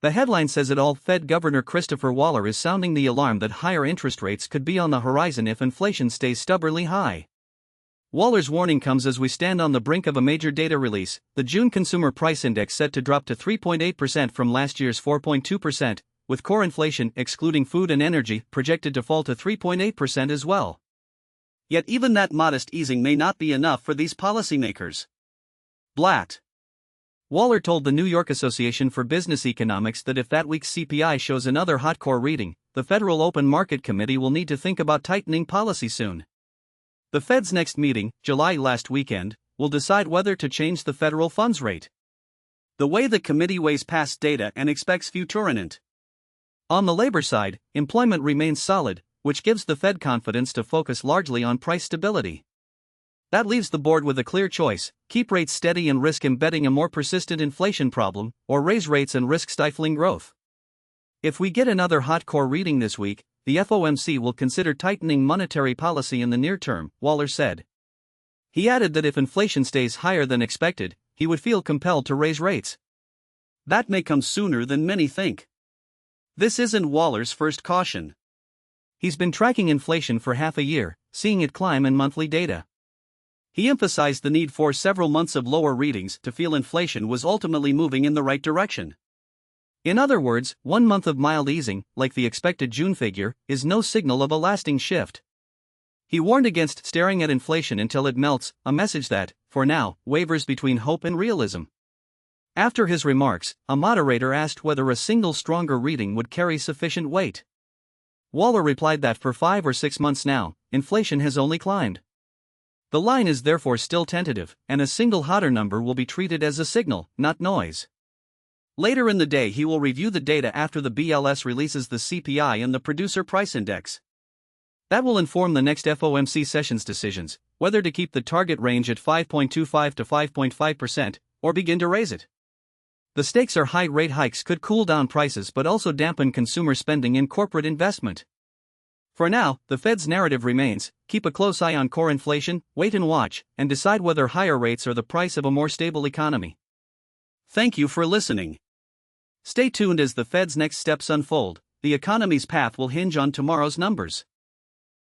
The headline says it all. Fed Governor Christopher Waller is sounding the alarm that higher interest rates could be on the horizon if inflation stays stubbornly high. Waller's warning comes as we stand on the brink of a major data release, the June Consumer Price Index set to drop to 3.8% from last year's 4.2%, with core inflation, excluding food and energy, projected to fall to 3.8% as well. Yet even that modest easing may not be enough for these policymakers. Blatt. Waller told the New York Association for Business Economics that if that week's CPI shows another hot core reading, the Federal Open Market Committee will need to think about tightening policy soon. The Fed's next meeting, July last weekend, will decide whether to change the federal funds rate. The way the committee weighs past data and expects futurement. On the labor side, employment remains solid, which gives the Fed confidence to focus largely on price stability. That leaves the board with a clear choice: keep rates steady and risk embedding a more persistent inflation problem, or raise rates and risk stifling growth. If we get another hot core reading this week, the FOMC will consider tightening monetary policy in the near term, Waller said. He added that if inflation stays higher than expected, he would feel compelled to raise rates. That may come sooner than many think. This isn't Waller's first caution. He's been tracking inflation for half a year, seeing it climb in monthly data. He emphasized the need for several months of lower readings to feel inflation was ultimately moving in the right direction. In other words, 1 month of mild easing, like the expected June figure, is no signal of a lasting shift. He warned against staring at inflation until it melts, a message that, for now, wavers between hope and realism. After his remarks, a moderator asked whether a single stronger reading would carry sufficient weight. Waller replied that for 5 or 6 months now, inflation has only climbed. The line is therefore still tentative, and a single hotter number will be treated as a signal, not noise. Later in the day he will review the data after the BLS releases the CPI and the Producer Price Index. That will inform the next FOMC session's decisions, whether to keep the target range at 5.25 to 5.5%, or begin to raise it. The stakes are high. Rate hikes could cool down prices but also dampen consumer spending and corporate investment. For now, the Fed's narrative remains: keep a close eye on core inflation, wait and watch, and decide whether higher rates are the price of a more stable economy. Thank you for listening. Stay tuned as the Fed's next steps unfold. The economy's path will hinge on tomorrow's numbers.